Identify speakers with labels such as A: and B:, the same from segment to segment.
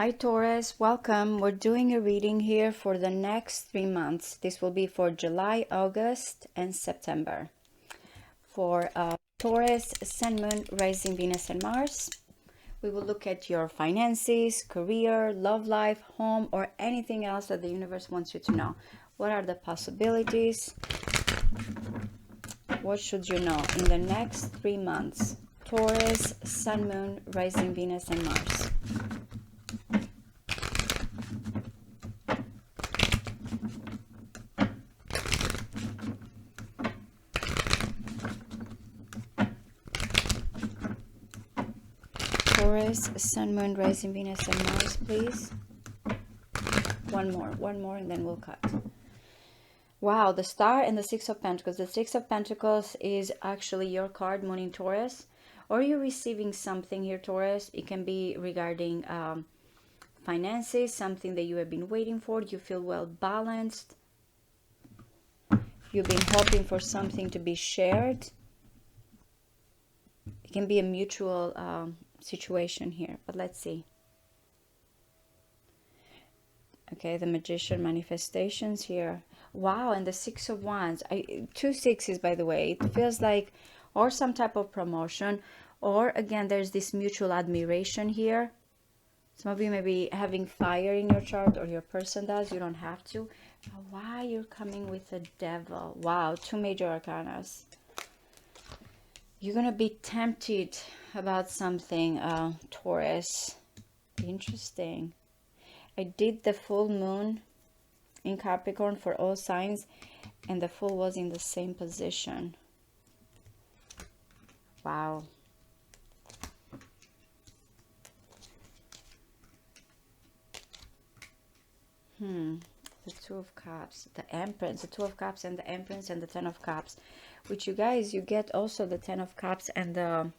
A: Hi Taurus, welcome. We're doing a reading here for the next 3 months. This will be for July, August, and September. For Taurus, Sun, Moon, Rising, Venus, and Mars, we will look at your finances, career, love life, home, or anything else that the universe wants you to know. What are the possibilities? What should you know in the next 3 months? Taurus, Sun, Moon, Rising, Venus, and Mars. Taurus, Sun, Moon, Rising, Venus, and Mars, please. One more, and then we'll cut. Wow, the Star and the Six of Pentacles. The Six of Pentacles is actually your card, Moon in Taurus. Or you're receiving something here, Taurus. It can be regarding finances, something that you have been waiting for. You feel well balanced. You've been hoping for something to be shared. It can be a mutual situation here, but let's see. Okay, the Magician, manifestations here. Wow, and the Six of Wands. Two sixes, by the way. It feels like or some type of promotion, or again, there's this mutual admiration here. Some of you may be having fire in your chart, or your person does. You don't have to. Why you're coming with a Devil? Wow, two major arcanas. You're going to be tempted about something, Taurus. Interesting. I did the full moon in Capricorn for all signs, and the full was in the same position. Wow. The Two of Cups, the Empress, the Two of Cups and the Empress and the Ten of Cups. Which you guys, you get also the Ten of Cups and the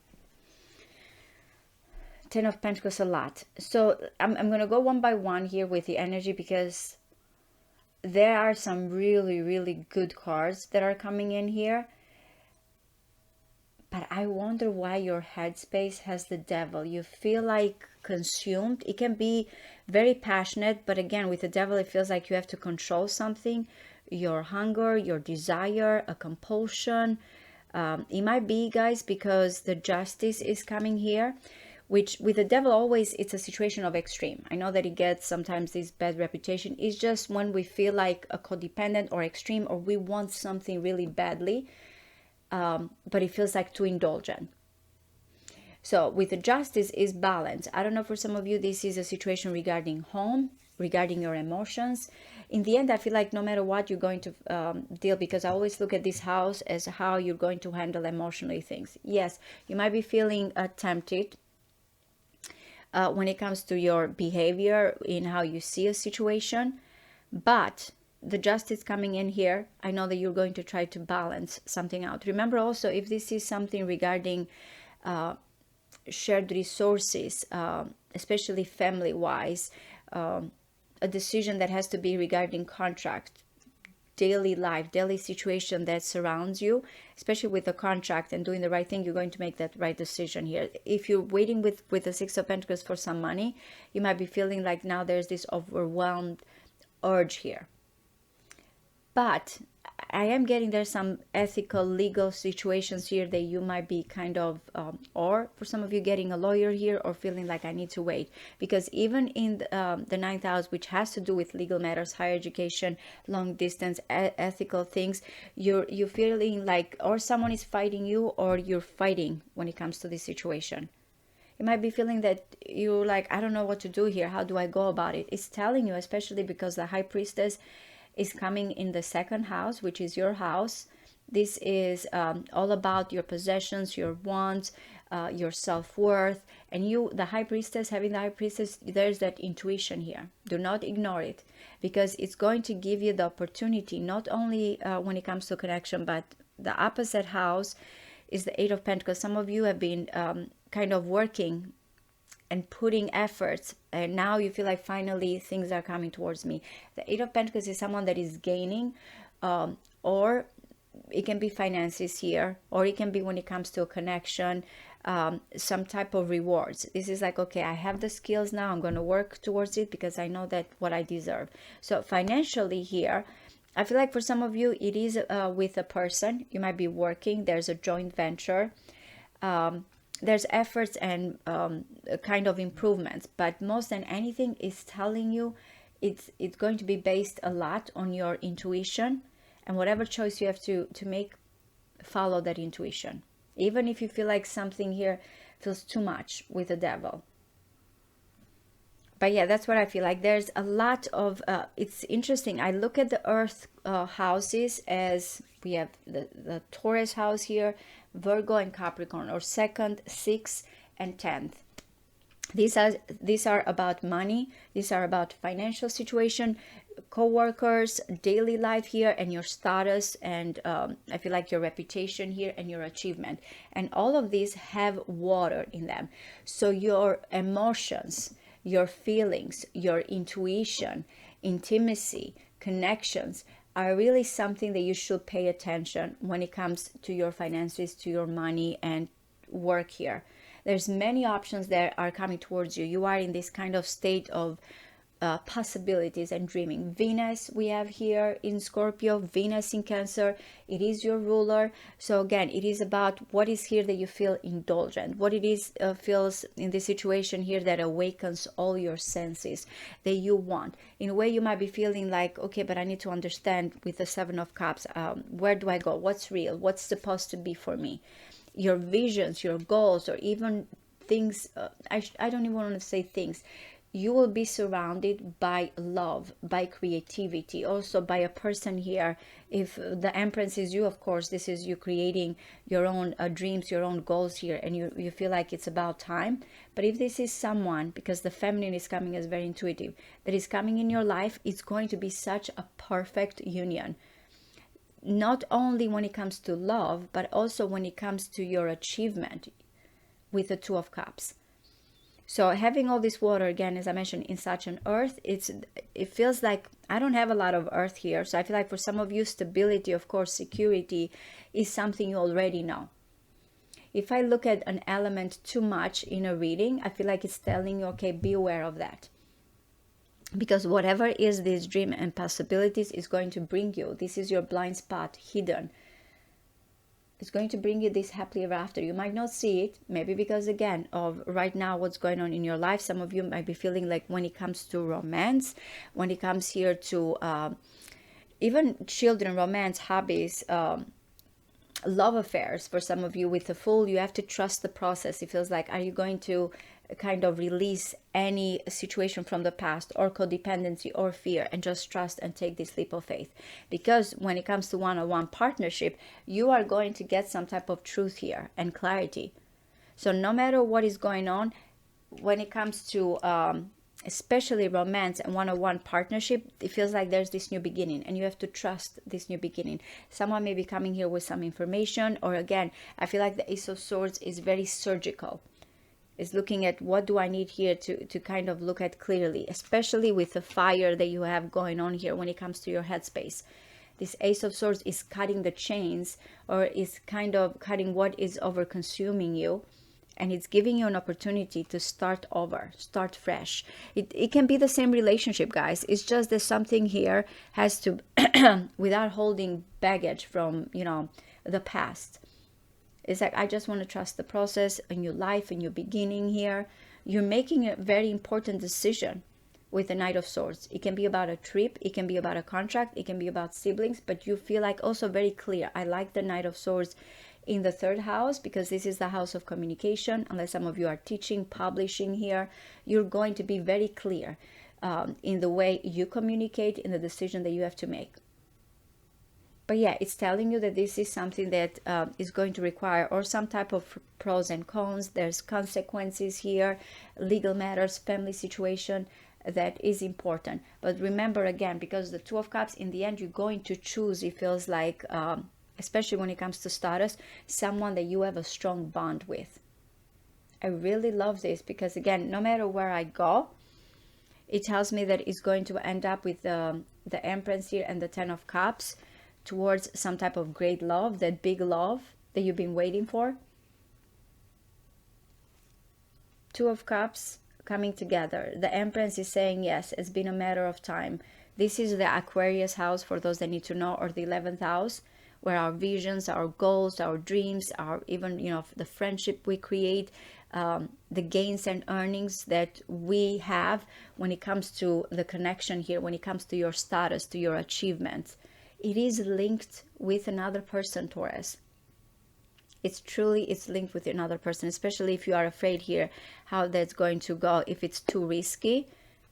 A: Ten of Pentacles a lot. So I'm going to go one by one here with the energy, because there are some really, really good cards that are coming in here. But I wonder why your headspace has the Devil. You feel like consumed. It can be very passionate, but again, with the Devil, it feels like you have to control something. Your hunger, your desire, a compulsion. It might be, guys, because the Justice is coming here, which with the Devil always it's a situation of extreme. I know that it gets sometimes this bad reputation. It's just when we feel like a codependent or extreme, or we want something really badly, but it feels like too indulgent. So with the Justice is balance. I don't know, for some of you this is a situation regarding home, regarding your emotions. In the end, I feel like no matter what you're going to deal, because I always look at this house as how you're going to handle emotionally things. Yes, you might be feeling tempted when it comes to your behavior in how you see a situation, but the Justice coming in here, I know that you're going to try to balance something out. Remember also, if this is something regarding shared resources, especially family wise, a decision that has to be regarding contract, daily life, daily situation that surrounds you, especially with a contract and doing the right thing, you're going to make that right decision here. If you're waiting with the Six of Pentacles for some money, you might be feeling like now there's this overwhelmed urge here. But I am getting there's some ethical, legal situations here that you might be kind of, or for some of you getting a lawyer here, or feeling like I need to wait. Because even in the ninth house, which has to do with legal matters, higher education, long distance, ethical things, you're feeling like, or someone is fighting you, or you're fighting when it comes to this situation. You might be feeling that you're like, I don't know what to do here. How do I go about it? It's telling you, especially because the High Priestess is coming in the second house, which is your house. This is all about your possessions, your wants, your self-worth. And you, the High Priestess, having the High Priestess, there's that intuition here. Do not ignore it, because it's going to give you the opportunity, not only when it comes to connection, but the opposite house is the Eight of Pentacles. Some of you have been kind of working and putting efforts, and now you feel like finally things are coming towards me. The Eight of Pentacles is someone that is gaining, or it can be finances here, or it can be when it comes to a connection, some type of rewards. This is like, okay, I have the skills now, I'm going to work towards it because I know that what I deserve. So financially here, I feel like for some of you, it is with a person. You might be working, there's a joint venture, there's efforts and kind of improvements, but most than anything is telling you it's going to be based a lot on your intuition, and whatever choice you have to make, follow that intuition, even if you feel like something here feels too much with the devil. But yeah, that's what I feel like. There's a lot of it's interesting. I look at the earth houses as we have the Taurus house here, Virgo and Capricorn, or second, sixth, and 10th. These are about money. These are about financial situation, co-workers, daily life here, and your status, and I feel like your reputation here and your achievement. And all of these have water in them. So your emotions, your feelings, your intuition, intimacy, connections are really something that you should pay attention when it comes to your finances, to your money and work here. There's many options that are coming towards you. You are in this kind of state of possibilities and dreaming. Venus we have here in Scorpio, Venus in Cancer, it is your ruler. So again, it is about what is here that you feel indulgent, what it is feels in this situation here that awakens all your senses that you want. In a way, you might be feeling like, okay, but I need to understand with the Seven of Cups, where do I go, what's real, what's supposed to be for me, your visions, your goals, or even things. I don't even want to say things. You will be surrounded by love, by creativity, also by a person here. If the Empress is you, of course, this is you creating your own dreams, your own goals here, and you feel like it's about time. But if this is someone, because the feminine is coming as very intuitive, that is coming in your life, it's going to be such a perfect union. Not only when it comes to love, but also when it comes to your achievement with the Two of Cups. So having all this water, again, as I mentioned, in such an earth, it feels like I don't have a lot of earth here. So I feel like for some of you, stability, of course, security is something you already know. If I look at an element too much in a reading, I feel like it's telling you, okay, be aware of that. Because whatever is this dream and possibilities is going to bring you, this is your blind spot hidden. It's going to bring you this happily ever after. You might not see it, maybe because, again, of right now what's going on in your life. Some of you might be feeling like when it comes to romance, when it comes here to even children, romance, hobbies, love affairs, for some of you with the Fool, you have to trust the process. It feels like, are you going to kind of release any situation from the past, or codependency or fear, and just trust and take this leap of faith? Because when it comes to one-on-one partnership, you are going to get some type of truth here and clarity. So no matter what is going on, when it comes to especially romance and one-on-one partnership, it feels like there's this new beginning, and you have to trust this new beginning. Someone may be coming here with some information, or again, I feel like the Ace of Swords is very surgical. Is looking at what do I need here to kind of look at clearly, especially with the fire that you have going on here when it comes to your headspace. This Ace of Swords is cutting the chains, or is kind of cutting what is over consuming you, and it's giving you an opportunity to start over, start fresh. It can be the same relationship, guys. It's just that something here has to, without holding baggage from, the past. It's like, I just want to trust the process, a new life, a new beginning here. You're making a very important decision with the Knight of Swords. It can be about a trip, it can be about a contract, it can be about siblings, but you feel like also very clear. I like the Knight of Swords in the third house, because this is the house of communication. Unless some of you are teaching, publishing here, you're going to be very clear in the way you communicate, in the decision that you have to make. But yeah, it's telling you that this is something that is going to require or some type of pros and cons. There's consequences here, legal matters, family situation that is important. But remember, again, because the Two of Cups, in the end, you're going to choose, it feels like, especially when it comes to status, someone that you have a strong bond with. I really love this, because again, no matter where I go, it tells me that it's going to end up with the Empress here and the Ten of Cups, towards some type of great love, that big love that you've been waiting for. Two of Cups coming together. The Empress is saying yes, it's been a matter of time. This is the Aquarius house, for those that need to know, or the 11th house, where our visions, our goals, our dreams, our even, you know, the friendship we create, the gains and earnings that we have when it comes to the connection here, when it comes to your status, to your achievements. It is linked with another person, Taurus. It's linked with another person, especially if you are afraid here how that's going to go. If it's too risky,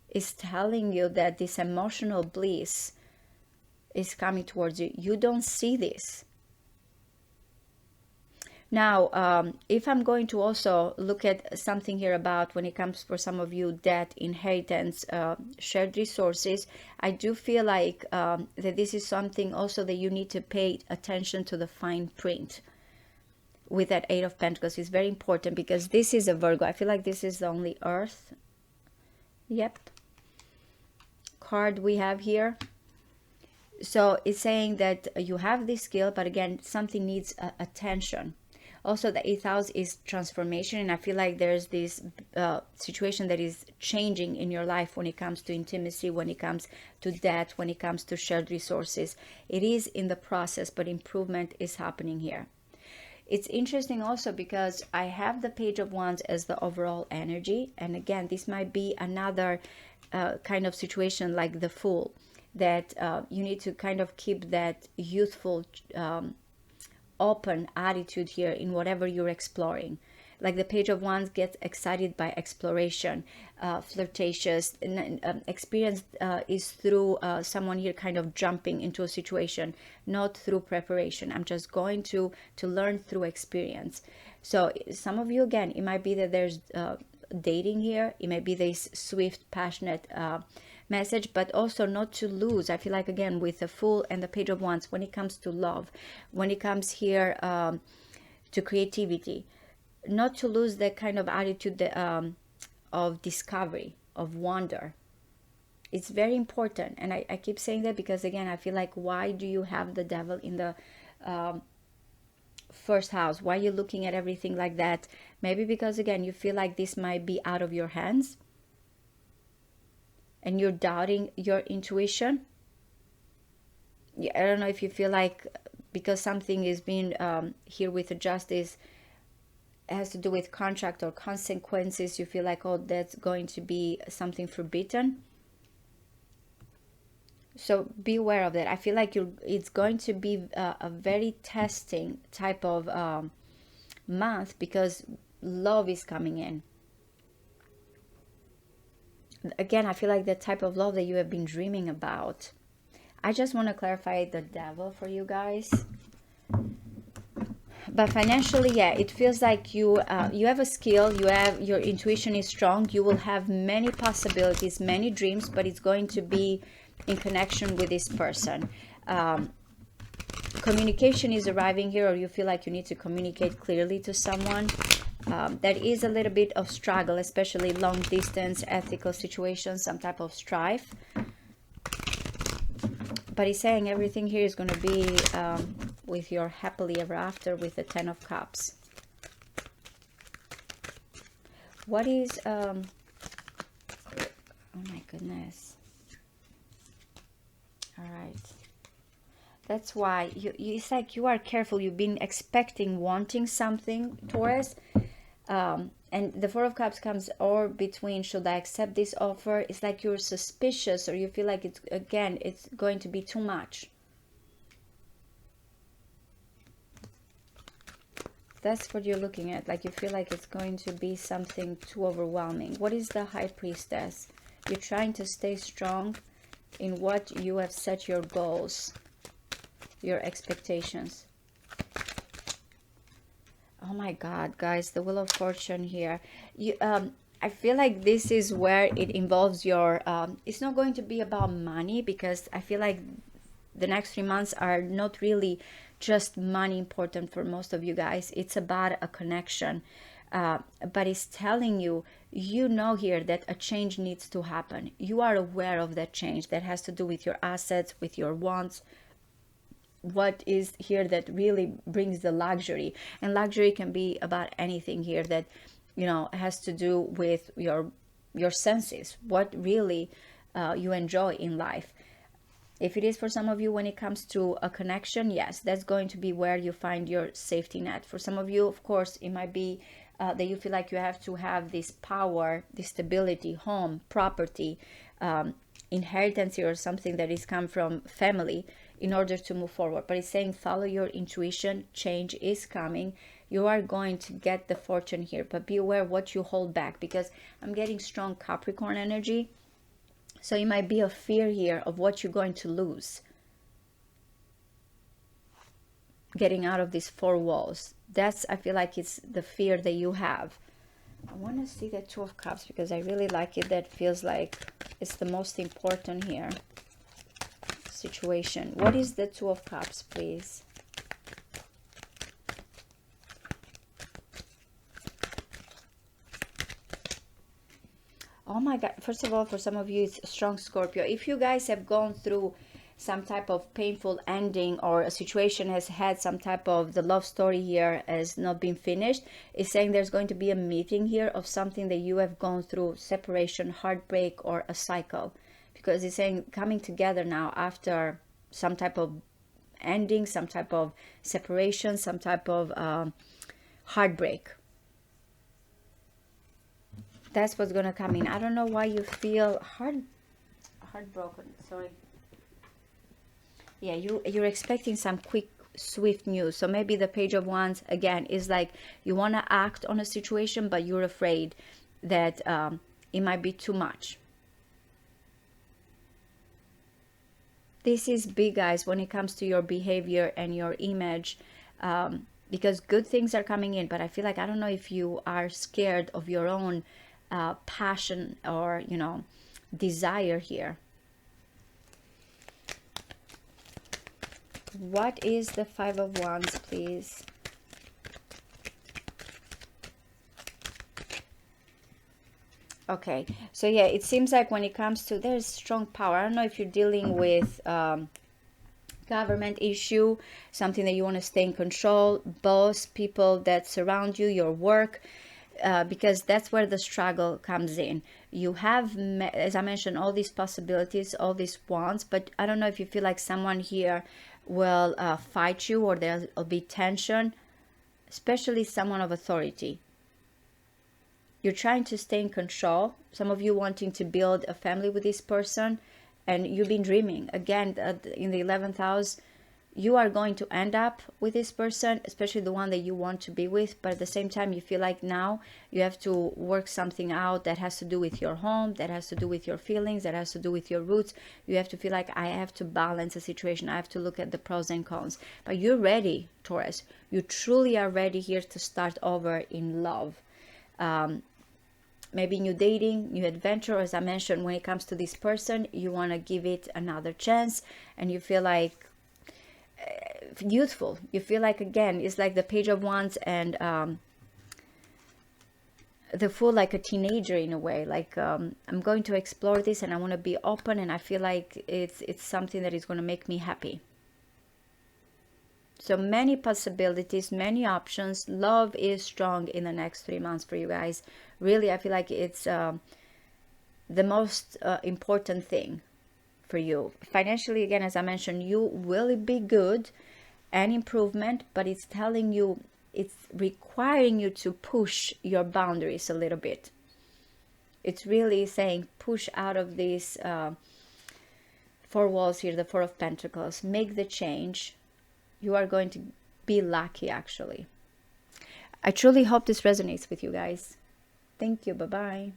A: it's telling you that this emotional bliss is coming towards you. You don't see this. Now, if I'm going to also look at something here about when it comes for some of you, debt, inheritance, shared resources, I do feel like that this is something also that you need to pay attention to the fine print. With that Eight of Pentacles is very important, because this is a Virgo. I feel like this is the only Earth, yep, card we have here. So it's saying that you have this skill, but again, something needs attention. Also, the 8th house is transformation, and I feel like there's this situation that is changing in your life when it comes to intimacy, when it comes to debt, when it comes to shared resources. It is in the process, but improvement is happening here. It's interesting also because I have the Page of Wands as the overall energy. And again, this might be another kind of situation like the Fool, that you need to kind of keep that youthful, open attitude here in whatever you're exploring. Like the Page of Wands gets excited by exploration, flirtatious, and experience is through someone here kind of jumping into a situation, not through preparation. I'm just going to learn through experience. So some of you, again, it might be that there's dating here. It may be this swift, passionate message, but also not to lose. I feel like, again, with the Fool and the Page of Wands, when it comes to love, when it comes here to creativity, not to lose that kind of attitude of discovery, of wonder. It's very important. And I keep saying that because, again, I feel like, why do you have the Devil in the first house? Why are you looking at everything like that? Maybe because, again, you feel like this might be out of your hands and you're doubting your intuition. I don't know if you feel like because something is being here with the Justice, has to do with contract or consequences, you feel like, oh, that's going to be something forbidden. So be aware of that. I feel like it's going to be a very testing type of month, because love is coming in. Again, I feel like the type of love that you have been dreaming about. I just want to clarify the Devil for you guys. But financially, yeah, it feels like you have a skill, your intuition is strong, you will have many possibilities, many dreams, but it's going to be in connection with this person. Communication is arriving here, or you feel like you need to communicate clearly to someone. That is a little bit of struggle, especially long distance, ethical situations, some type of strife. But he's saying everything here is going to be with your happily ever after, with the 10 of Cups. What is... oh my goodness. All right. That's why it's like you are careful. You've been expecting, wanting something, Taurus. And the Four of Cups comes, or between, should I accept this offer? It's like you're suspicious, or you feel like it's going to be too much. That's what you're looking at. Like you feel like it's going to be something too overwhelming. What is the High Priestess? You're trying to stay strong in what you have set your goals, your expectations. Oh my God, guys, the Wheel of Fortune here. I feel like this is where it involves your, it's not going to be about money, because I feel like the next 3 months are not really just money important for most of you guys. It's about a connection. But it's telling you, you know here that a change needs to happen. You are aware of that change that has to do with your assets, with your wants. What is here that really brings the luxury, and luxury can be about anything here, that has to do with your senses, what really you enjoy in life. If it is for some of you, when it comes to a connection, yes, that's going to be where you find your safety net. For some of you, of course, it might be that you feel like you have to have this power, this stability, home, property, inheritance here, or something that is come from family in order to move forward. But it's saying follow your intuition, change is coming. You are going to get the fortune here, but be aware what you hold back, because I'm getting strong Capricorn energy. So it might be a fear here of what you're going to lose. Getting out of these four walls. That's, I feel like it's the fear that you have. I want to see the Two of Cups because I really like it. That feels like it's the most important here. Situation. What is the Two of Cups, please? Oh my God. First of all, for some of you, it's strong Scorpio. If you guys have gone through some type of painful ending, or a situation has had some type of, the love story here has not been finished, it's saying there's going to be a meeting here of something that you have gone through, separation, heartbreak, or a cycle. Because it's saying coming together now after some type of ending, some type of separation, some type of heartbreak. That's what's gonna come in. I don't know why you feel heartbroken. Sorry. Yeah, you're expecting some quick, swift news. So maybe the Page of Wands again is like you want to act on a situation, but you're afraid that it might be too much. This is big, guys, when it comes to your behavior and your image, because good things are coming in, but I feel like, I don't know if you are scared of your own passion or desire here. What is the Five of Wands, please? Okay, so yeah, it seems like when it comes to, there's strong power. I don't know if you're dealing with government issue, something that you want to stay in control, boss, people that surround you, your work, because that's where the struggle comes in. You have, as I mentioned, all these possibilities, all these wants, but I don't know if you feel like someone here will fight you, or there'll be tension, especially someone of authority. You're trying to stay in control. Some of you wanting to build a family with this person, and you've been dreaming. Again, in the 11th house, you are going to end up with this person, especially the one that you want to be with. But at the same time, you feel like now you have to work something out that has to do with your home, that has to do with your feelings, that has to do with your roots. You have to feel like, I have to balance the situation. I have to look at the pros and cons. But you're ready, Taurus. You truly are ready here to start over in love. Maybe new dating, new adventure. As I mentioned, when it comes to this person, you want to give it another chance, and you feel like youthful. You feel like, again, it's like the Page of Wands and the Fool, like a teenager in a way. Like I'm going to explore this, and I want to be open, and I feel like it's something that is going to make me happy. So many possibilities, many options. Love is strong in the next 3 months for you guys. Really, I feel like it's the most important thing for you. Financially, again, as I mentioned, you will be good and improvement, but it's telling you, it's requiring you to push your boundaries a little bit. It's really saying push out of these four walls here, the Four of Pentacles. Make the change. You are going to be lucky, actually. I truly hope this resonates with you guys. Thank you. Bye-bye.